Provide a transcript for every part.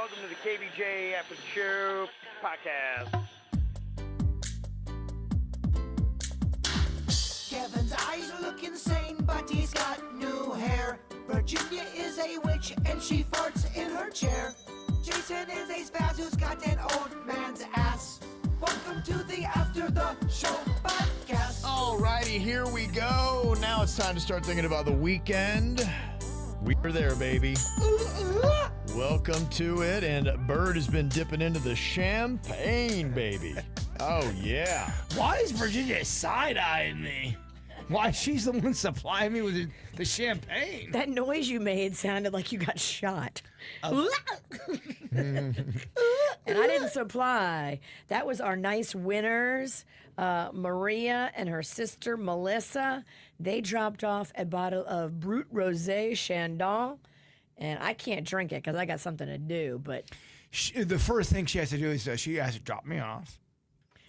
welcome to the KVJShow podcast. Kevin's eyes look insane, but he's got new hair. Virginia is a witch, and she farts in her chair. Jason is a spaz who's got an old man's ass. Welcome to the After the Show podcast. Alrighty, here we go. Now it's time to start thinking about the weekend. We're there, baby. Welcome to it, and Bird has been dipping into the champagne, baby. Oh, yeah. Why is Virginia side-eyeing me? Why, she's the one supplying me with the champagne. That noise you made sounded like you got shot. And I didn't supply. That was our nice winners, Maria and her sister Melissa. They dropped off a bottle of Brut Rosé Chandon, and I can't drink it because I got something to do. But The first thing she has to do is she has to drop me off.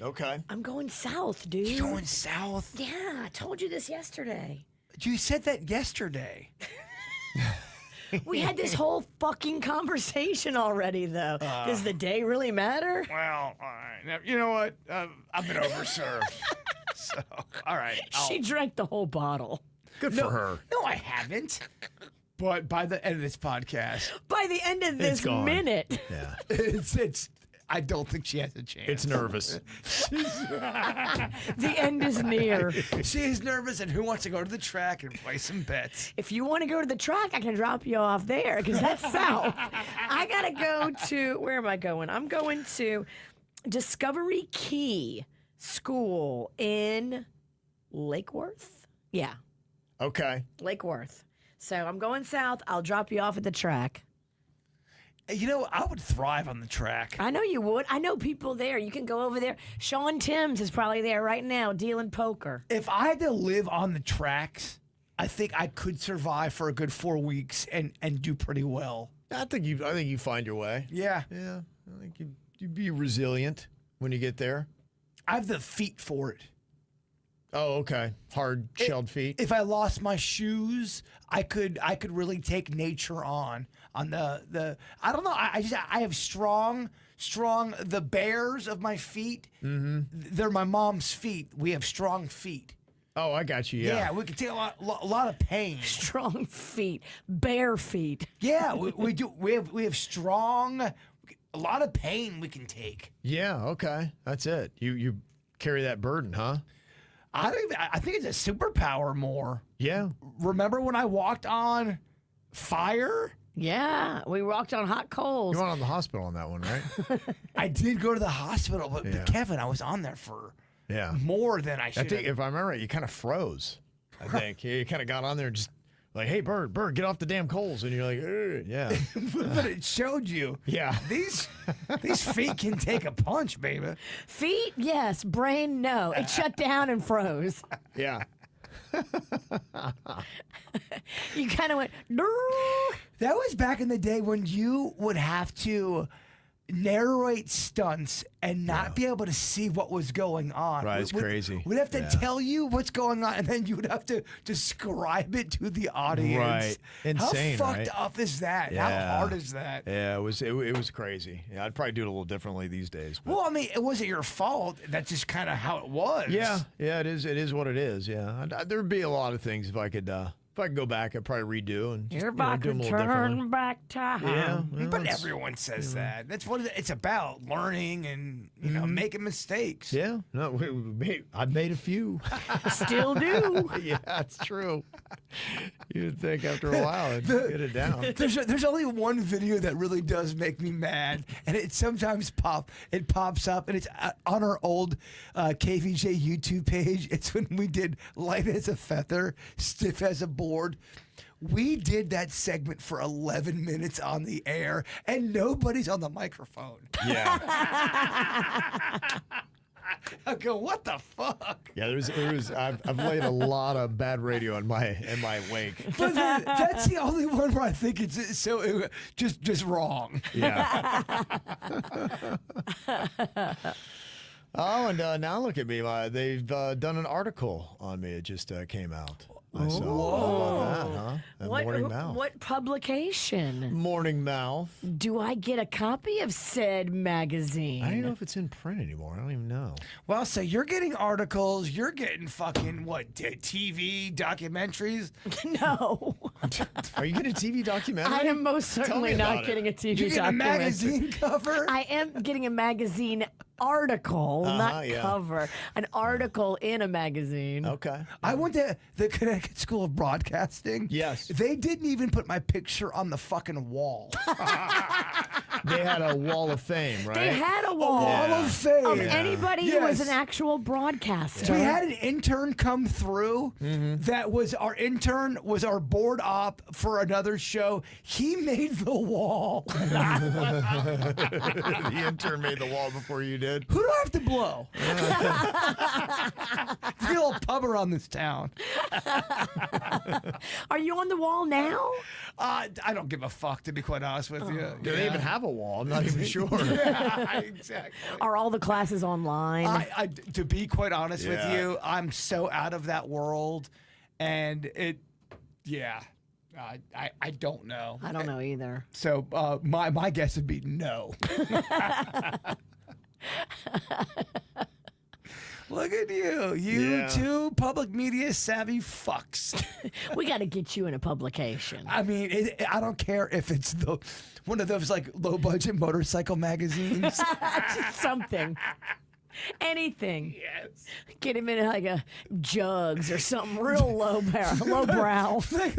Okay. I'm going south, dude. You're going south? Yeah, I told you this yesterday. You said that yesterday. We had this whole fucking conversation already, though. Does the day really matter? Well, all right. Now, you know what? I've been overserved. So, all right. She drank the whole bottle. Good for her. No, I haven't. But by the end of this podcast, By the end of this gone. minute. Yeah. it's. I don't think she has a chance. It's nervous. The end is near. She is nervous, and who wants to go to the track and play some bets? If you want to go to the track, I can drop you off there because that's south. I got to go to, where am I going? I'm going to Discovery Key School in Lake Worth. Yeah, Okay. Lake Worth. So I'm going south. I'll drop you off at the track. You know, I would thrive on the track. I know you would. I know people there. You can go over there. Sean Timms is probably there right now dealing poker. If I had to live on the tracks, I think I could survive for a good 4 weeks and do pretty well. I think you find your way. Yeah. Yeah. I think you'd be resilient when you get there. I have the feet for it. Oh, okay. Hard shelled feet. If I lost my shoes, I could really take nature on the I don't know. I have strong the bears of my feet. Mm-hmm. They're my mom's feet. We have strong feet. Oh, I got you. Yeah. Yeah, we can take a lot of pain. Strong feet, bare feet. Yeah, we do. We have strong. A lot of pain we can take. Yeah. Okay. That's it. You carry that burden, huh? I think it's a superpower more. Yeah. Remember when I walked on fire? Yeah, we walked on hot coals. You went on the hospital on that one, right? I did go to the hospital, but Yeah. Kevin, I was on there for Yeah. more than I I should think have. if I remember right, you kind of froze. I think you kind of got on there and just like, "Hey, Bird, get off the damn coals," and you're like, "Ugh." Yeah, But it showed you. yeah. These feet can take a punch, baby. Feet, yes. Brain, no. It shut down and froze. Yeah. You kind of went, "Durr." That was back in the day when you would have to narrate stunts and not be able to see what was going on. Right, it's crazy. We'd have to Yeah. tell you what's going on, and then you would have to describe it to the audience. Right. Insane, How right? fucked up is that? Yeah. How hard is that? Yeah, it was crazy. Yeah, I'd probably do it a little differently these days. But. Well, I mean, it wasn't your fault. That's just kind of how it was. Yeah, it is. It is what it is. Yeah, there'd be a lot of things if I could go back, I'd probably redo and just, If I do them could a little differently. turn back time. Yeah, well, But it's- everyone says that. That's what it's about, learning and, making mistakes. Yeah, no, I've made a few. Still do. Yeah, that's true. You'd think after a while I'd get it down. There's only one video that really does make me mad, and it sometimes pops up, and it's on our old KVJ YouTube page. It's when we did Light as a Feather, Stiff as a Board. We did that segment for 11 minutes on the air, and nobody's on the microphone. Yeah, I go, what the fuck? yeah. I've laid a lot of bad radio in my wake. But that's the only one where I think it's so just wrong. Yeah. Oh, and now look at me. They've done an article on me. It just came out. I saw. How about that, huh? And Morning Mouth. What publication? Morning Mouth. Do I get a copy of said magazine? I don't know if it's in print anymore. I don't even know. Well, so you're getting articles. You're getting fucking, TV, documentaries? No. Are you getting a TV documentary? I am most certainly not getting a TV You get a documentary. magazine cover? I am getting a magazine article, not yeah. cover. An article in a magazine. Okay. I went to the Connecticut School of Broadcasting. Yes. They didn't even put my picture on the fucking wall. They had a wall of fame, right? They had a wall Wall of fame. of anybody who was Yes. an actual broadcaster. We had an intern come through that was our intern, was our board op for another show. He made the wall. The intern made the wall before you did. Who do I have to blow? Be a little pub around this town. Are you on the wall now? I don't give a fuck, to be quite honest with you. Do they even have a wall? I'm not even sure. Yeah, exactly. Are all the classes online? To be quite honest with Yeah. you, I'm so out of that world, and I don't know. I don't know either. So my guess would be no. Look at you, Yeah. two public media savvy fucks. We got to get you in a publication. I mean, I don't care if it's one of those like low budget motorcycle magazines. Just something. Anything. Yes. Get him in like a Jugs or something real lowbrow. like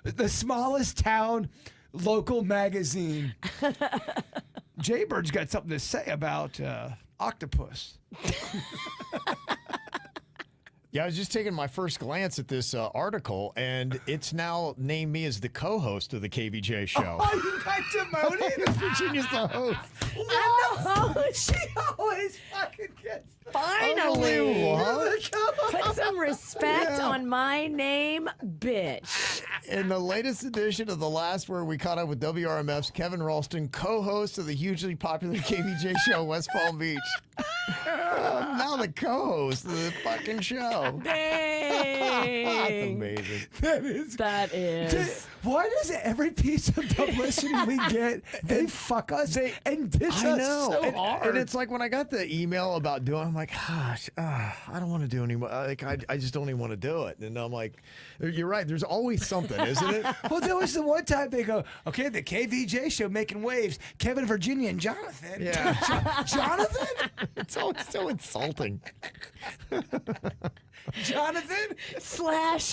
the smallest town local magazine. Jaybird's got something to say about octopus. Yeah, I was just taking my first glance at this article, and it's now named me as the co-host of the KVJ show. Oh, you got demoted? Virginia's the host. She always fucking gets Finally. Unbelievable, huh? Put some respect on my name, bitch. In the latest edition of The Last Word, we caught up with WRMF's Kevin Ralston, co-host of the hugely popular KVJ show, West Palm Beach. Now the co-host of the fucking show. That's Dang. amazing. That is. Why does every piece of publicity we get, they fuck us and diss I us know. so and, hard? and it's like when I got the email about doing it, I'm like, gosh, I don't want to do anymore. Like, I just don't even want to do it. And I'm like, you're right. There's always something, isn't it? Well, there was the one time they go, okay, the KVJ show making waves. Kevin, Virginia, and Jonathan. Yeah. Jonathan? It's always so insulting. Jonathan?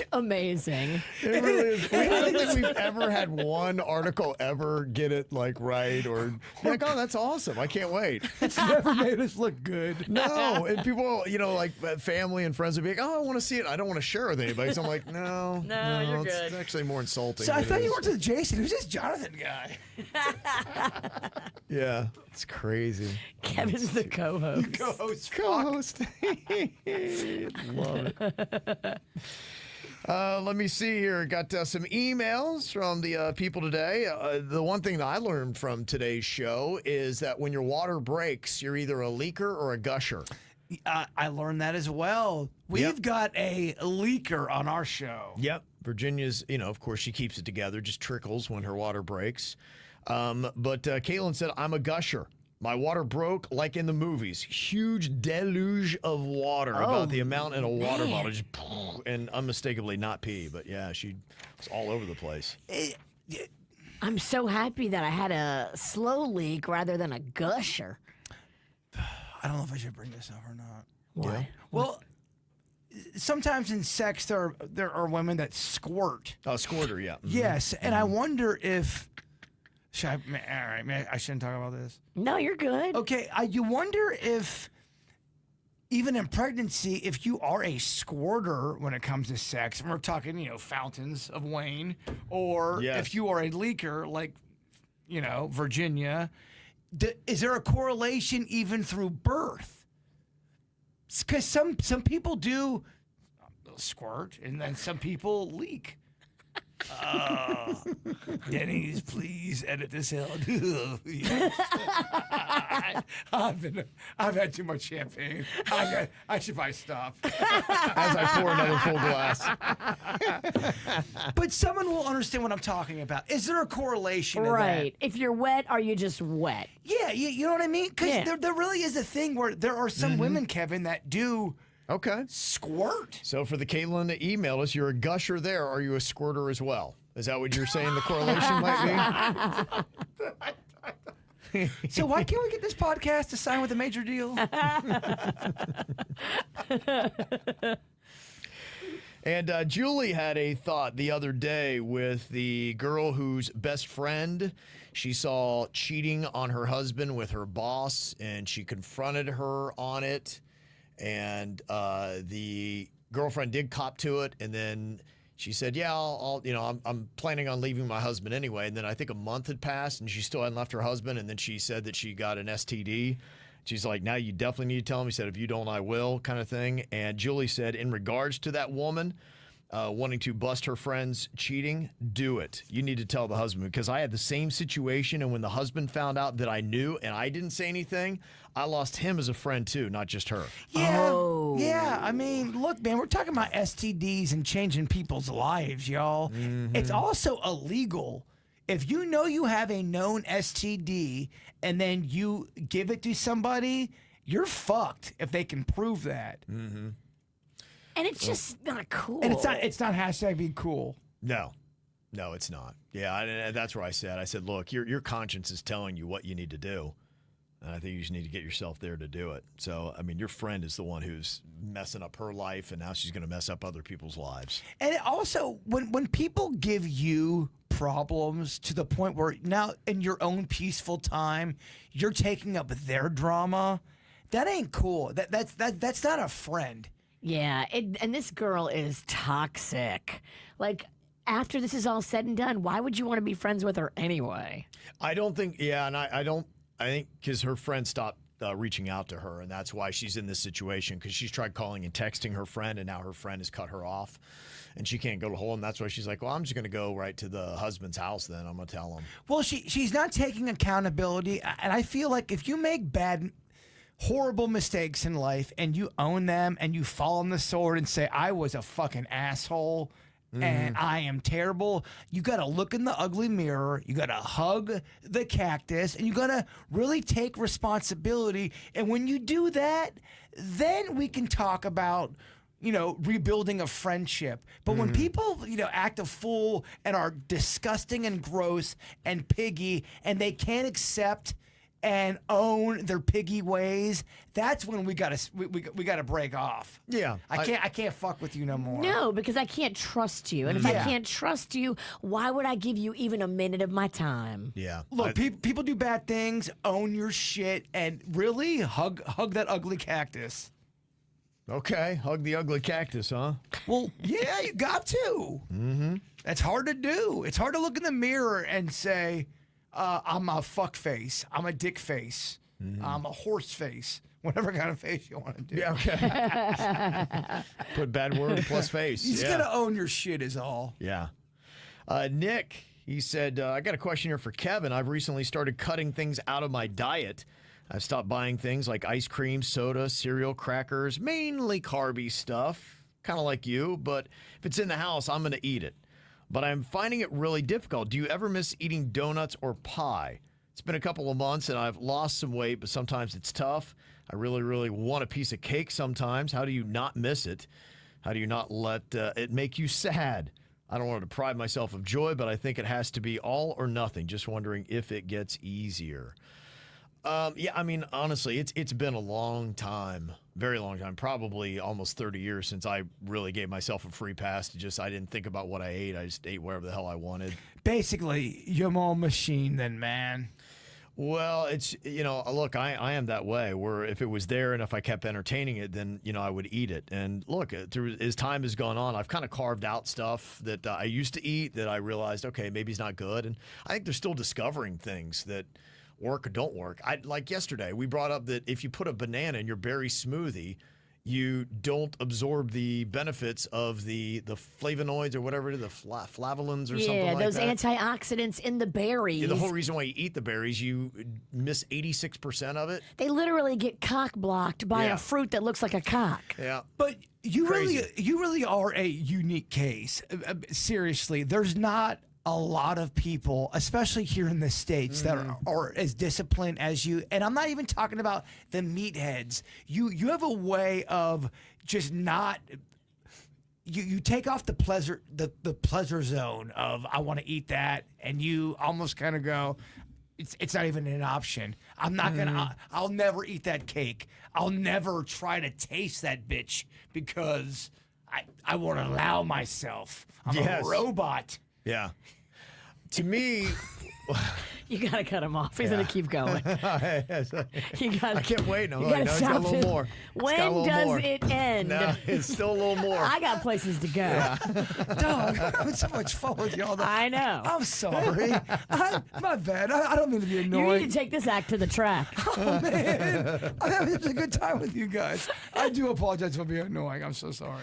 / amazing. It really is. I don't think we've ever had one article ever get it like right or like, oh, that's awesome. I can't wait. It's never made us look good. No, and people, like family and friends would be like, oh, I want to see it. I don't want to share it with anybody. So I'm like, no, you're it's good. actually more insulting. So I than thought it you is. worked with Jason. Who's this Jonathan guy? Yeah, it's crazy. Kevin's the co-host. Co-host. Love it. Let me see here. Got some emails from the people today. The one thing that I learned from today's show is that when your water breaks, you're either a leaker or a gusher. I learned that as well. We've got a leaker on our show. Yep. Virginia's, of course, she keeps it together, just trickles when her water breaks. But Caitlin said, I'm a gusher. My water broke like in the movies. Huge deluge of water, about the amount in a water bottle. Just, and unmistakably not pee. But yeah, she was all over the place. I'm so happy that I had a slow leak rather than a gusher. I don't know if I should bring this up or not. Why? Yeah. Well, sometimes in sex there are women that squirt. Oh, squirter, yeah. Yes, and I wonder if all right, I shouldn't talk about this. No, you're good. Okay, you wonder if even in pregnancy, if you are a squirter when it comes to sex, and we're talking, fountains of Wayne, or Yes. if you are a leaker like, Virginia, is there a correlation even through birth? Because some people do squirt, and then some people leak. Denny's, please edit this out. Yes. I've had too much champagne. I should probably stop. As I pour another full glass. But someone will understand what I'm talking about. Is there a correlation to Right. that? If you're wet, are you just wet? Yeah, you know what I mean? Because Yeah. there really is a thing where there are some women, Kevin, that do Okay. squirt. So for the Caitlin that emailed us, you're a gusher there. Are you a squirter as well? Is that what you're saying the correlation might be? So why can't we get this podcast to sign with a major deal? And Julie had a thought the other day with the girl whose best friend she saw cheating on her husband with her boss, and she confronted her on it. And the girlfriend did cop to it, and then she said, "Yeah, I'm planning on leaving my husband anyway." And then I think a month had passed, and she still hadn't left her husband. And then she said that she got an STD. She's like, "Now you definitely need to tell him." He said, "If you don't, I will," kind of thing. And Julie said, in regards to that woman wanting to bust her friend's cheating, do it. You need to tell the husband, because I had the same situation. And when the husband found out that I knew and I didn't say anything, I lost him as a friend too, not just her. Yeah. Oh. Yeah. I mean, look, man, we're talking about STDs and changing people's lives, y'all. It's also illegal. If you know you have a known STD and then you give it to somebody, you're fucked if they can prove that. And it's just not cool. And it's not hashtag be cool. No, it's not. Yeah, and that's where I said, look, your conscience is telling you what you need to do. And I think you just need to get yourself there to do it. So, I mean, your friend is the one who's messing up her life, and now she's going to mess up other people's lives. And it also, when people give you problems to the point where now in your own peaceful time, you're taking up their drama, that ain't cool. That's not a friend. Yeah, and this girl is toxic. Like, after this is all said and done, why would you want to be friends with her anyway? I don't think, yeah, and I think because her friend stopped reaching out to her, and that's why she's in this situation, because she's tried calling and texting her friend, and now her friend has cut her off, and she can't go to home. And that's why she's like, well, I'm just going to go right to the husband's house then. I'm going to tell him. Well, she's not taking accountability, and I feel like if you make horrible mistakes in life and you own them and you fall on the sword and say, I was a fucking asshole and I am terrible, you got to look in the ugly mirror, you got to hug the cactus, and you got to really take responsibility. And when you do that, then we can talk about, rebuilding a friendship. But when people, act a fool and are disgusting and gross and piggy, and they can't accept and own their piggy ways, that's when we gotta break off. Yeah, I can't fuck with you no more. No, because I can't trust you. And if I Yeah. can't trust you, why would I give you even a minute of my time? Yeah. Look, people do bad things. Own your shit and really hug that ugly cactus. Okay, hug the ugly cactus, huh? Well, yeah, you got to. That's hard to do. It's hard to look in the mirror and say, I'm a fuck face. I'm a dick face. I'm a horse face. Whatever kind of face you want to do. Yeah, okay. Put bad word plus face. You just gotta own your shit is all. Yeah. Nick, he said, I got a question here for Kevin. I've recently started cutting things out of my diet. I've stopped buying things like ice cream, soda, cereal, crackers, mainly carby stuff, kind of like you. But if it's in the house, I'm going to eat it. But I'm finding it really difficult. Do you ever miss eating donuts or pie? It's been a couple of months and I've lost some weight, but sometimes it's tough. I really, really want a piece of cake sometimes. How do you not miss it? How do you not let it make you sad? I don't want to deprive myself of joy, but I think it has to be all or nothing. Just wondering if it gets easier. Yeah, I mean, honestly, it's been a long time, very long time, probably almost 30 years since I really gave myself a free pass to I didn't think about what I ate. I just ate whatever the hell I wanted. Basically, you're more machine than man. Well, it's, look, I am that way where if it was there and if I kept entertaining it, then, I would eat it. And look, as time has gone on, I've kind of carved out stuff that I used to eat that I realized, okay, maybe it's not good. And I think they're still discovering things that work or don't work. Like yesterday, we brought up that if you put a banana in your berry smoothie, you don't absorb the benefits of the flavonoids or whatever it is, the flavolins or something like that. Yeah, those antioxidants in the berries. Yeah, the whole reason why you eat the berries, you miss 86% of it. They literally get cock blocked by Yeah. a fruit that looks like a cock. Yeah. But you Crazy. really are a unique case. Seriously, there's not a lot of people, especially here in the States, that are as disciplined as you. And I'm not even talking about the meatheads. You have a way of just not. You take off the pleasure zone of I want to eat that, and you almost kind of go, it's not even an option. I'm not gonna. I'll never eat that cake. I'll never try to taste that bitch because I won't allow myself. I'm Yes. a robot. Yeah. To me, You gotta cut him off. He's gonna keep going. I You gotta. kept waiting. I'm You like, gotta no, it's got a stop little him. more. When It's got a little does more. it end? No, it's still a little more. I got places to go. Dog, I'm having so much fun with y'all. I know. I'm sorry. My bad. I don't mean to be You annoying. need to take this act to the track. Oh, man. I'm having such a good time with you guys. I do apologize for being annoying. I'm so sorry.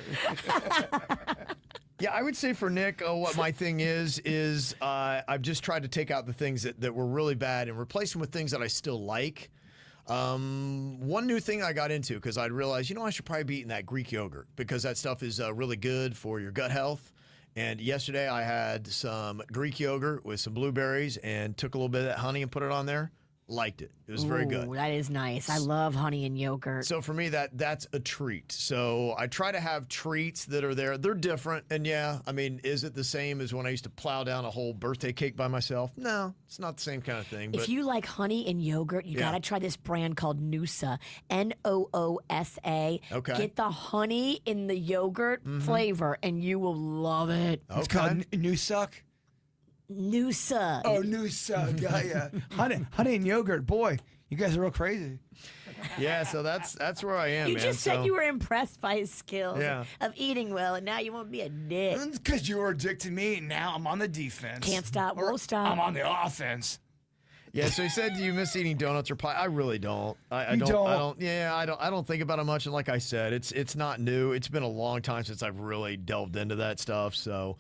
Yeah, I would say for Nick, what my thing is I've just tried to take out the things that were really bad and replace them with things that I still like. One new thing I got into because I'd realized, I should probably be eating that Greek yogurt because that stuff is really good for your gut health. And yesterday I had some Greek yogurt with some blueberries and took a little bit of that honey and put it on there. Liked it. It was very good. Ooh, that is nice. I love honey and yogurt. So for me, that's a treat. So I try to have treats that are there. They're different. And yeah, I mean, is it the same as when I used to plow down a whole birthday cake by myself? No, it's not the same kind of thing. If But you like honey and yogurt, you Yeah. gotta try this brand called Noosa, Noosa. Okay. Get the honey in the yogurt flavor, and you will love it. It's called New Suck. Noosa. Oh, New Suck. Yeah. Honey and yogurt. Boy, you guys are real crazy. yeah, so that's where I am, You man. just said So- you were impressed by his skills Yeah. of eating well, and now you won't be a dick. Because you were a dick to me, and now I'm on the defense. Can't stop, Or won't stop. I'm on the offense. Yeah, so he said, "Do you miss eating donuts or pie?" I really don't. I You don't. I don't? don't. Yeah, I don't. I don't think about it much. And like I said, it's not new. It's been a long time since I've really delved into that stuff. So,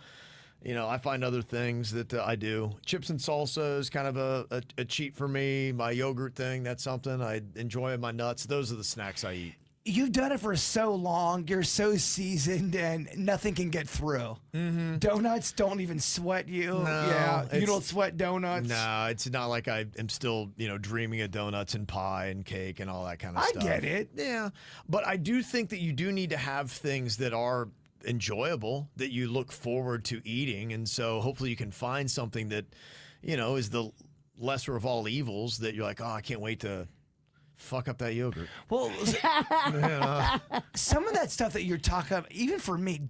I find other things that I do. Chips and salsa is kind of a cheat for me. My yogurt thing, that's something I enjoy. My nuts, those are the snacks I eat. You've done it for so long. You're so seasoned, and nothing can get through. Mm-hmm. Donuts don't even sweat you. No, Yeah, you it's- don't sweat donuts. No, it's not like I am still, dreaming of donuts and pie and cake and all that kind of I stuff. get it. Yeah, but I do think that you do need to have things that are enjoyable that you look forward to eating, and so hopefully you can find something that, is the lesser of all evils that you're like, oh, I can't wait to fuck up that yogurt. Well, some of that stuff that you're talking about, even for me,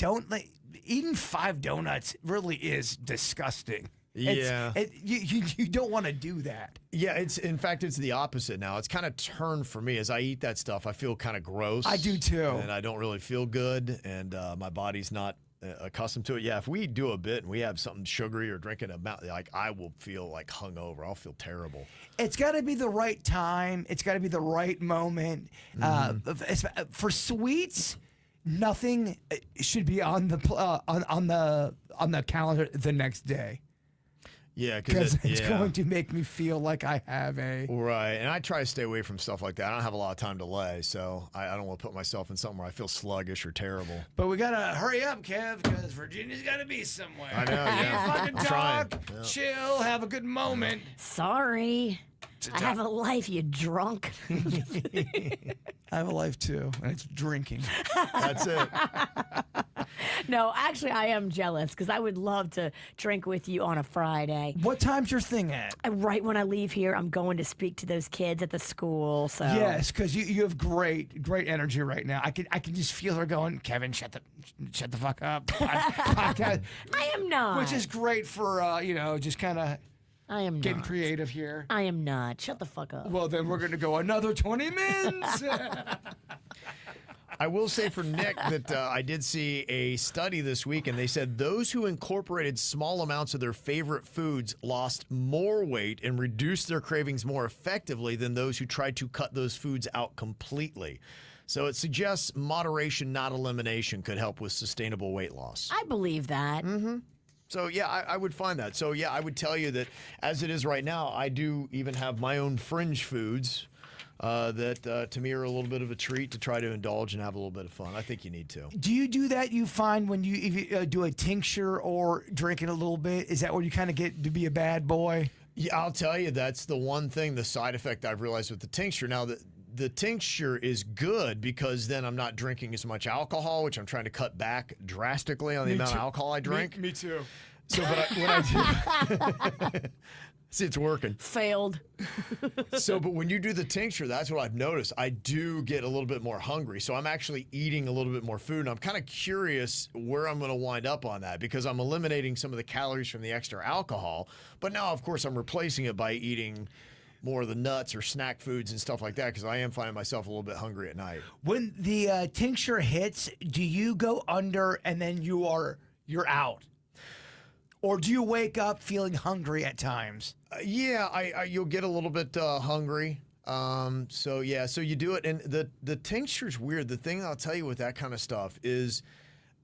eating 5 donuts really is disgusting. Yeah. You don't want to do that. Yeah, in fact it's the opposite now. It's kind of turned for me as I eat that stuff. I feel kind of gross. I do too. And I don't really feel good, and my body's not accustomed to it. Yeah, if we do a bit and we have something sugary or drinking like I will feel like hungover. I'll feel terrible. It's got to be the right time. It's got to be the right moment. For sweets, nothing should be on the calendar the next day. Yeah, Because it's yeah. going to make me feel like I have a. Right, and I try to stay away from stuff like that. I don't have a lot of time to lay, so I don't want to put myself in something where I feel sluggish or terrible. But we gotta hurry up, Kev, because Virginia's gotta be somewhere. I know, yeah. Fucking I'm trying. talk, Yeah. chill, have a good moment. Sorry. I have a life, you drunk. I have a life too, and it's drinking. That's it. No, actually, I am jealous because I would love to drink with you on a Friday. What time's your thing at? Right when I leave here, I'm going to speak to those kids at the school. So Yes, because you have great energy right now. I can just feel her going, Kevin, shut the fuck up. Podcast, I am not. which is great for just kind of I am getting not. creative here. I am not. Shut the fuck up. Well, then we're gonna go another 20 minutes. I will say for Nick that I did see a study this week, and they said those who incorporated small amounts of their favorite foods lost more weight and reduced their cravings more effectively than those who tried to cut those foods out completely. So it suggests moderation, not elimination, could help with sustainable weight loss. I believe that. So, yeah, I would find that. So, yeah, I would tell you that as it is right now, I do even have my own fringe foods that to me are a little bit of a treat to try to indulge and have a little bit of fun. I think you need to. Do you do that? You find when if you do a tincture or drinking a little bit, is that where you kind of get to be a bad boy? Yeah, I'll tell you, that's the one thing, the side effect I've realized with the tincture. Now, the tincture is good because then I'm not drinking as much alcohol, which I'm trying to cut back drastically on the amount of alcohol I drink. Me too. So, but when I do, see, it's working. Failed. So, but when you do the tincture, that's what I've noticed. I do get a little bit more hungry. So I'm actually eating a little bit more food. And I'm kind of curious where I'm going to wind up on that because I'm eliminating some of the calories from the extra alcohol. But now, of course, I'm replacing it by eating more of the nuts or snack foods and stuff like that because I am finding myself a little bit hungry at night. When the tincture hits, do you go under and then you're out? Or do you wake up feeling hungry at times? Yeah, you'll get a little bit hungry. So you do it, and the tincture's weird. The thing I'll tell you with that kind of stuff is,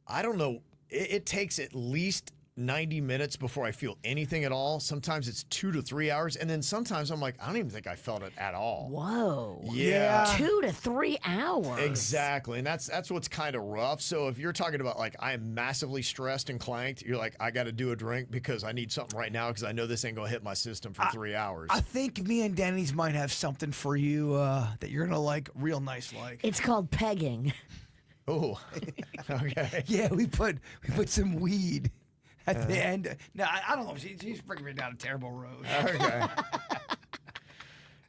I don't know. It takes at least 90 minutes before I feel anything at all. Sometimes it's 2 to 3 hours, and then sometimes I'm like, I don't even think I felt it at all. Whoa. Yeah. 2 to 3 hours. Exactly, and that's what's kind of rough. So if you're talking about like I'm massively stressed and clanked, you're like, I got to do a drink because I need something right now because I know this ain't gonna hit my system for 3 hours. I think me and Denny's might have something for you that you're gonna like real nice like. It's called pegging. Oh, okay. Yeah, we put some weed at the end. No, I don't know. She's bringing me down a terrible road. Okay.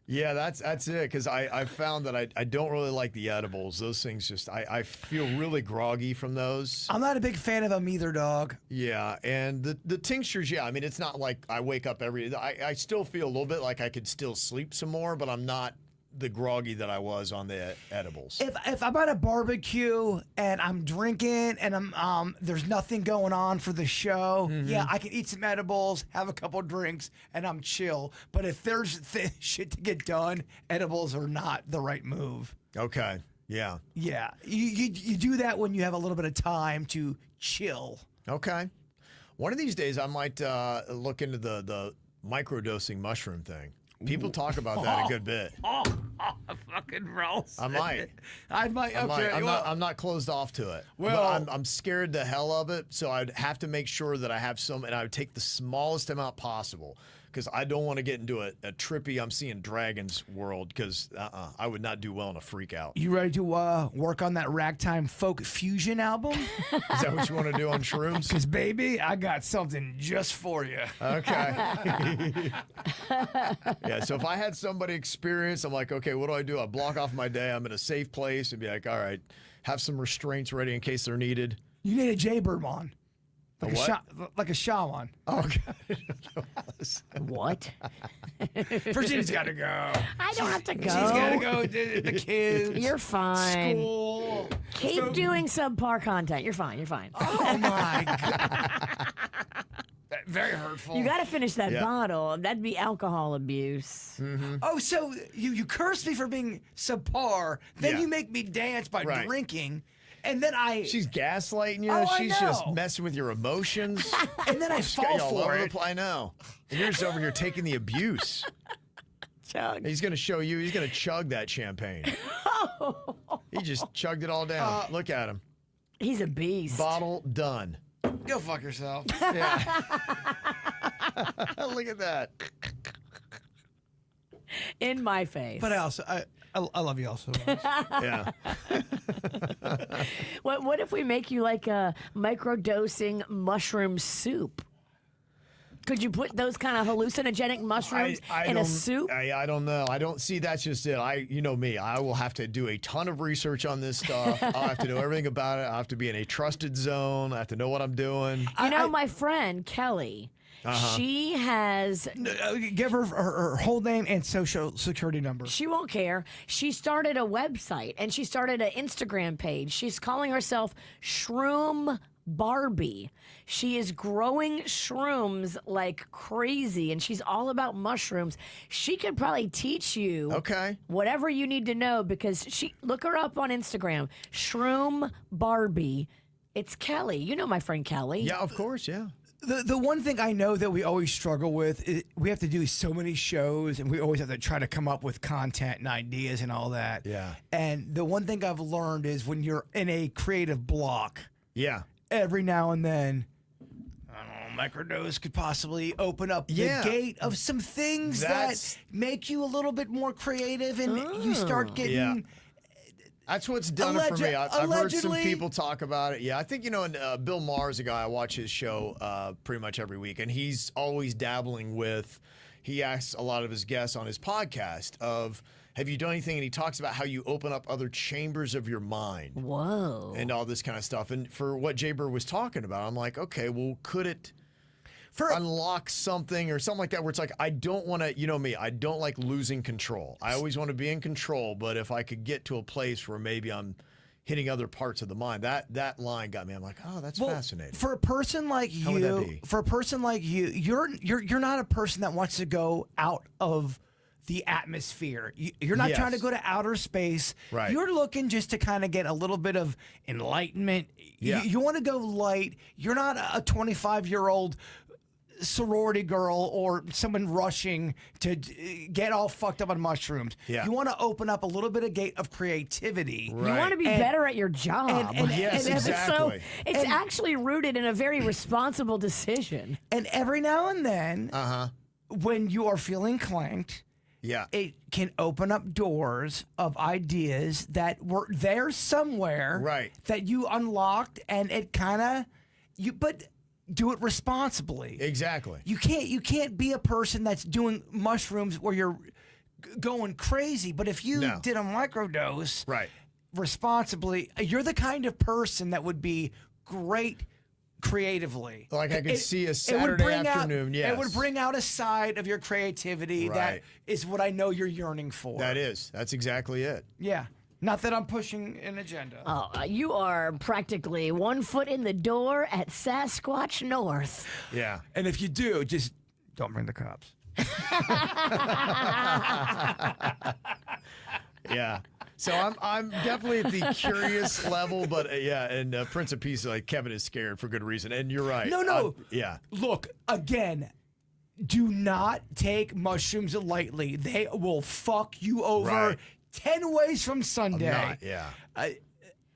Yeah, that's it. Because I found that I don't really like the edibles. Those things just I feel really groggy from those. I'm not a big fan of them either, dog. Yeah, and the tinctures. Yeah, I mean it's not like I wake up every. I still feel a little bit like I could still sleep some more, but I'm not the groggy that I was on the edibles. If I'm at a barbecue and I'm drinking and I'm there's nothing going on for the show, yeah, I can eat some edibles, have a couple drinks, and I'm chill. But if there's shit to get done, edibles are not the right move. Okay. Yeah. Yeah, you do that when you have a little bit of time to chill. Okay. One of these days I might look into the microdosing mushroom thing. People talk about that a good bit. Fucking Ross. I might. Okay. I'm not closed off to it. Well, but I'm scared the hell of it, so I'd have to make sure that I have some, and I would take the smallest amount possible because I don't want to get into a trippy I'm seeing dragons world because I would not do well in a freak out. You ready to work on that ragtime folk fusion album? Is that what you want to do on shrooms? Because, baby, I got something just for you. Okay. Yeah, so if I had somebody experience, I'm like, okay, what do? I block off my day. I'm in a safe place and be like, all right, have some restraints ready in case they're needed. You need a Jaybird on. What? Like a shaman. Oh, God. What? Virginia's got to go. I don't have to go. She's got to go to the kids. You're fine. School. Keep doing subpar content. You're fine. Oh, my God. Very hurtful. You got to finish that bottle. That'd be alcohol abuse. Mm-hmm. Oh, so you curse me for being subpar, then Yeah. you make me dance by Right. drinking, and then She's gaslighting you. Oh, I She's just know. messing with your emotions. and then I She's got fall you all for over it. the I know. And you're just over here taking the abuse. Chug. He's going to show you. He's going to chug that champagne. He just chugged it all down. Look at him. He's a beast. Bottle done. Go fuck yourself. Yeah. Look at that. In my face. But I love you also. Yeah. What if we make you like a microdosing mushroom soup? Could you put those kind of hallucinogenic mushrooms in a soup? I don't know. I don't see. That's just it. You know me. I will have to do a ton of research on this stuff. I'll have to know everything about it. I have to be in a trusted zone. I have to know what I'm doing. You know, my friend Kelly, she has. Give her her whole name and social security number. She won't care. She started a website and she started an Instagram page. She's calling herself Shroom Barbie. She is growing shrooms like crazy, and she's all about mushrooms. She could probably teach you whatever you need to know, because look her up on Instagram, Shroom Barbie. It's Kelly. You know my friend Kelly. Yeah, of course, yeah. The one thing I know that we always struggle with is we have to do so many shows, and we always have to try to come up with content and ideas and all that. Yeah. And the one thing I've learned is when you're in a creative block, every now and then, I don't know, microdose could possibly open up the gate of some things that make you a little bit more creative, and you start getting... That's what's done it for me. I've heard some people talk about it. Yeah, I think, and Bill Maher's a guy, I watch his show pretty much every week, and he's always dabbling with, he asks a lot of his guests on his podcast of, have you done anything? And he talks about how you open up other chambers of your mind. Whoa. And all this kind of stuff. And for what Jay Bird was talking about, I'm like, okay, well, could it unlock something or something like that where it's like, I don't want to, you know me, I don't like losing control. I always want to be in control, but if I could get to a place where maybe I'm hitting other parts of the mind, that line got me. I'm like, oh, that's fascinating. For a person like you're not a person that wants to go out of the atmosphere. You're not trying to go to outer space. Right. You're looking just to kind of get a little bit of enlightenment. Yeah. You want to go light. You're not a 25-year-old sorority girl or someone rushing to get all fucked up on mushrooms. Yeah. You want to open up a little bit of gate of creativity. Right. You want to be better at your job. Yes, exactly. So it's actually rooted in a very responsible decision. And every now and then, when you are feeling clanked, it can open up doors of ideas that were there somewhere that you unlocked, and it kind of but do it responsibly. Exactly. You can't be a person that's doing mushrooms where you're going crazy, but if you did a microdose responsibly, you're the kind of person that would be great creatively. Like I could see a Saturday afternoon, It would bring out a side of your creativity that is what I know you're yearning for. That's exactly it. Yeah. Not that I'm pushing an agenda. Oh, you are practically 1 foot in the door at Sasquatch North. Yeah. And if you do, just don't bring the cops. Yeah. So I'm definitely at the curious level, but and Prince of Peace, like Kevin is scared for good reason, and you're right. No. Yeah. Look, again, do not take mushrooms lightly. They will fuck you over 10 ways from Sunday. I'm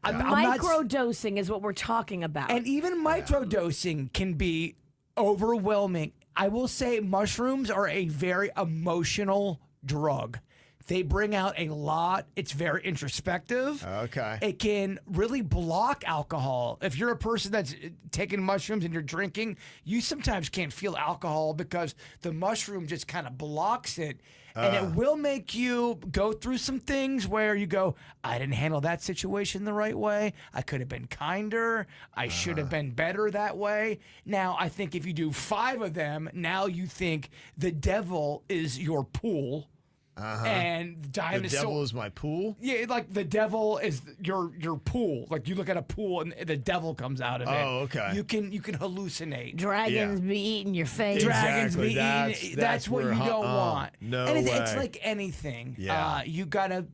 microdosing is what we're talking about. And even microdosing can be overwhelming. I will say mushrooms are a very emotional drug. They bring out a lot. It's very introspective. Okay. It can really block alcohol. If you're a person that's taking mushrooms and you're drinking, you sometimes can't feel alcohol because the mushroom just kind of blocks it. And it will make you go through some things where you go, I didn't handle that situation the right way. I could have been kinder. I should have been better that way. Now, I think if you do 5 of them, now you think the devil is your pool. And the devil is my pool? Yeah, like the devil is your pool. Like you look at a pool and the devil comes out of it. Oh, okay. You can hallucinate. Dragons be eating your face. Dragons be eating. That's what you don't want. No and way. It's like anything. Yeah. You gotta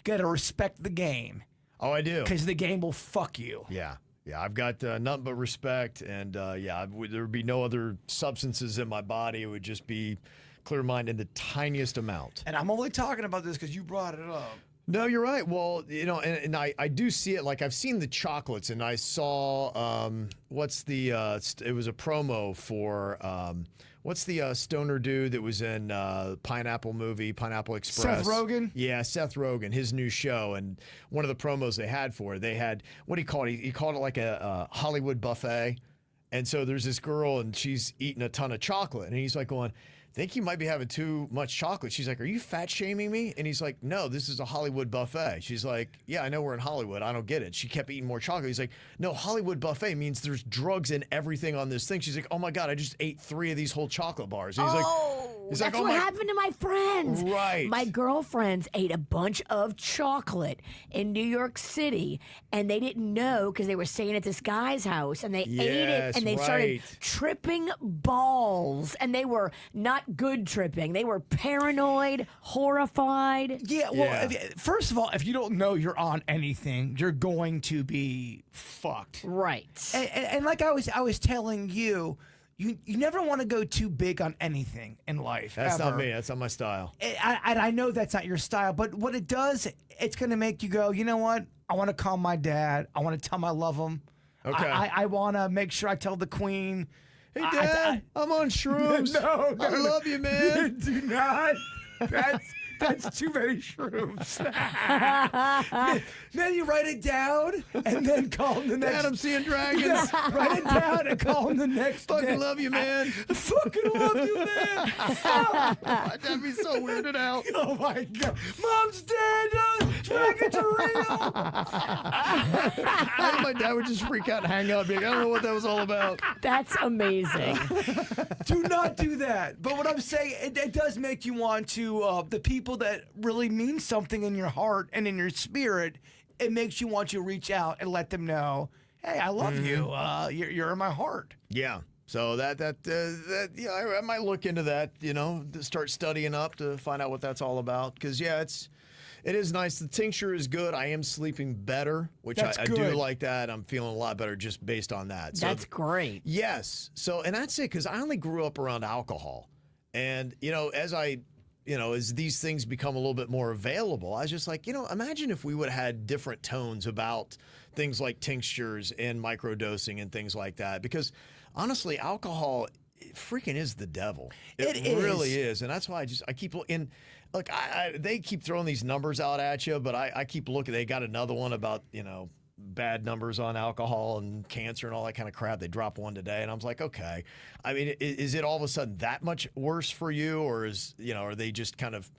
respect the game. Oh, I do. Because the game will fuck you. Yeah. Yeah, I've got nothing but respect, and there would be no other substances in my body. It would just be clear mind in the tiniest amount. And I'm only talking about this because you brought it up. No, you're right. Well, and I do see it. Like I've seen the chocolates, and I saw it was a promo for what's the stoner dude that was in Pineapple movie, Pineapple Express? Seth Rogen? Yeah, Seth Rogen, his new show. And one of the promos they had for it, they had, what do you call it? He called it like a Hollywood buffet. And so there's this girl, and she's eating a ton of chocolate. And he's like going, think you might be having too much chocolate. She's like, are you fat shaming me? And he's like, no, this is a Hollywood buffet. She's like, yeah, I know we're in Hollywood. I don't get it. She kept eating more chocolate. He's like, no, Hollywood buffet means there's drugs in everything on this thing. She's like, oh my God, I just ate 3 of these whole chocolate bars. And he's like, He's That's like, oh what my. happened to my friends. Right. My girlfriends ate a bunch of chocolate in New York City, and they didn't know because they were staying at this guy's house, and they ate it, Yes, and they started right. tripping balls, and they were not good tripping. They were paranoid, horrified. Yeah, well, Yeah. first of all, if you don't know you're on anything, you're going to be fucked. Right. And like I was telling you, you never want to go too big on anything in life. That's ever. not me. That's not my style. And I know that's not your style, but what it does, it's going to make you go, you know what? I want to call my dad. I want to tell him I love him. Okay. I want to make sure I tell the queen. Hey, Dad, I'm on shrooms. No, I love you, man. Do not. That's too many shrooms. Then you write it down and then call him the next. Dad, I'm seeing dragons. Write it down and call him the next day. Fucking love you, man. Fucking love you, man. My dad be so weirded out. Oh my God. Mom's dead. Dragons are real. I think my dad would just freak out and hang up. Be like, I don't know what that was all about. That's amazing. Do not do that. But what I'm saying, it does make you want to, the people that really mean something in your heart and in your spirit, it makes you want to reach out and let them know, hey, I love you. You're in my heart. Yeah. So that yeah, I might look into that. You know, to start studying up to find out what that's all about. Because yeah, it is nice. The tincture is good. I am sleeping better, which That's I do good. like that. I'm feeling a lot better just based on that. So That's great. yes. So and that's it because I only grew up around alcohol, and you know as these things become a little bit more available, I was just like, imagine if we would have had different tones about things like tinctures and microdosing and things like that. Because honestly, alcohol freaking is the devil. It really is. is. And that's why I keep looking. Look, they keep throwing these numbers out at you, but I keep looking. They got another one about, bad numbers on alcohol and cancer and all that kind of crap. They dropped one today, and I was like, okay. I mean, is it all of a sudden that much worse for you, or are they just kind of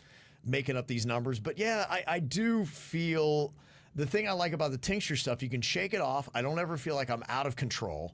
making up these numbers? But yeah, I do feel the thing I like about the tincture stuff, you can shake it off. I don't ever feel like I'm out of control,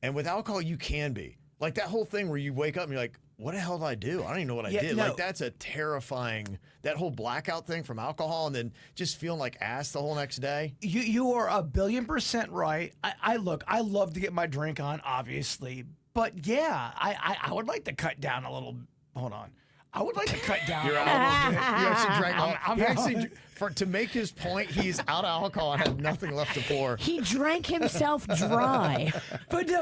and with alcohol, you can be. Like that whole thing where you wake up and you're like, what the hell did I do? I don't even know what I did. no. Like that's a terrifying, that whole blackout thing from alcohol and then just feeling like ass the whole next day. You are 1,000,000,000% right. I love to get my drink on, obviously. But yeah, I would like to cut down a little. Hold on. I would like to cut down. You're a out. little bit. You actually drank all. I'm He out. actually, to make his point, he's out of alcohol and had nothing left to pour. He drank himself dry. But no,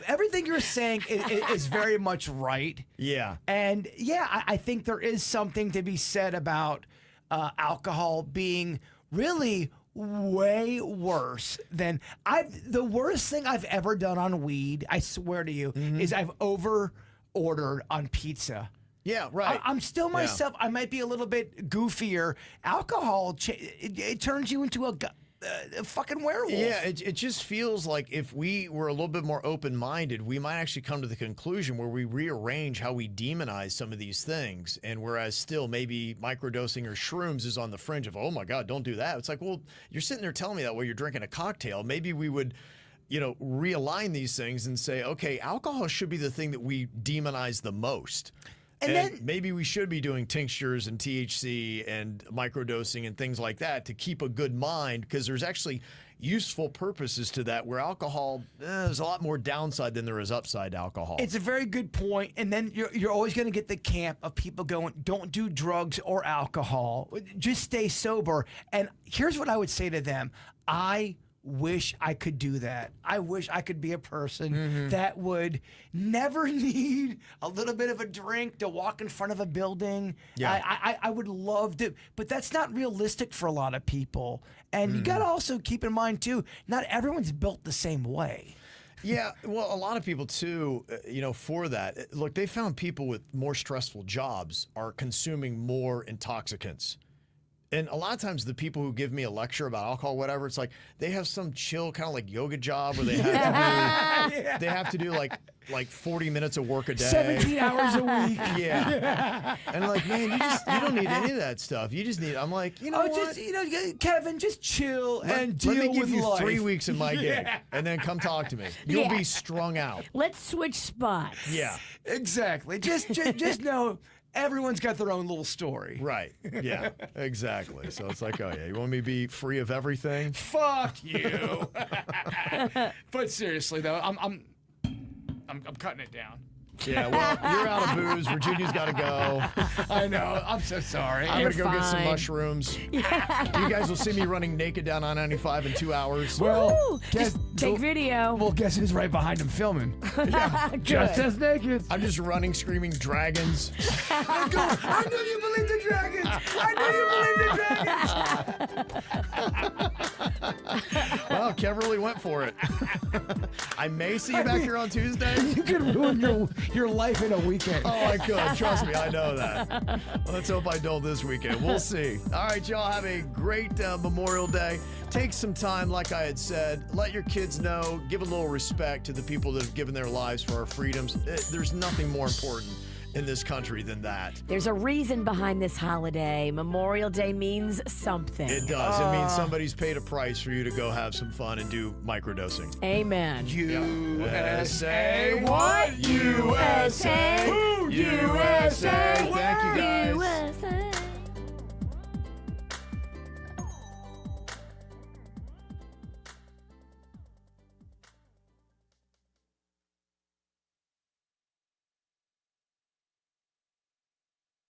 everything you're saying is very much right. Yeah. And yeah, I think there is something to be said about alcohol being really way worse than the worst thing I've ever done on weed, I swear to you, is I've over-ordered on pizza. Yeah, right. I'm still myself. I might be a little bit goofier. Alcohol, it turns you into a fucking werewolf. Yeah, it just feels like if we were a little bit more open-minded, we might actually come to the conclusion where we rearrange how we demonize some of these things. And whereas still maybe microdosing or shrooms is on the fringe of, oh my God, don't do that. It's like, well, you're sitting there telling me that while you're drinking a cocktail. Maybe we would, realign these things and say, okay, alcohol should be the thing that we demonize the most. And then maybe we should be doing tinctures and THC and microdosing and things like that to keep a good mind, because there's actually useful purposes to that, where alcohol, there's a lot more downside than there is upside to alcohol. It's a very good point. And then you're always going to get the camp of people going, don't do drugs or alcohol. Just stay sober. And here's what I would say to them. I wish I could do that. I wish I could be a person that would never need a little bit of a drink to walk in front of a building. Yeah. I would love to, but that's not realistic for a lot of people. And you got to also keep in mind too, not everyone's built the same way. Yeah, well, a lot of people too, for that. Look, they found people with more stressful jobs are consuming more intoxicants. And a lot of times the people who give me a lecture about alcohol, whatever, it's like they have some chill kind of like yoga job where they have to do, they have to do like like 40 minutes of work a day. 17 hours a week. Yeah. And like, man, you don't need any of that stuff. You just need, I'm like, you know what? Just, Kevin, just chill and deal Let me give with you life. 3 weeks in my gig and then come talk to me. You'll be strung out. Let's switch spots. Yeah. Exactly. Just know everyone's got their own little story. Right. Yeah, exactly. So it's like, oh yeah, you want me to be free of everything? Fuck you. But seriously though, I'm cutting it down. Yeah, well, you're out of booze. Virginia's got to go. I know. I'm so sorry. I'm going to go get some fine. mushrooms. Yeah. You guys will see me running naked down I-95 in 2 hours. Well, Woo! Just take video. Well, guess who's right behind him filming? Good. Just as naked. I'm just running, screaming dragons. I knew you believed the dragons. I knew you believed the dragons. Wow, Kev really went for it. I may see you back here on Tuesday. You could ruin your life in a weekend. Oh, I could. Trust me, I know that. Well, let's hope I don't this weekend. We'll see. All right, y'all, have a great Memorial Day. Take some time, like I had said. Let your kids know. Give a little respect to the people that have given their lives for our freedoms. There's nothing more important in this country than that. There's a reason behind this holiday. Memorial Day means something. It does. It means somebody's paid a price for you to go have some fun and do microdosing. Amen. USA what? USA. USA. Thank you, guys.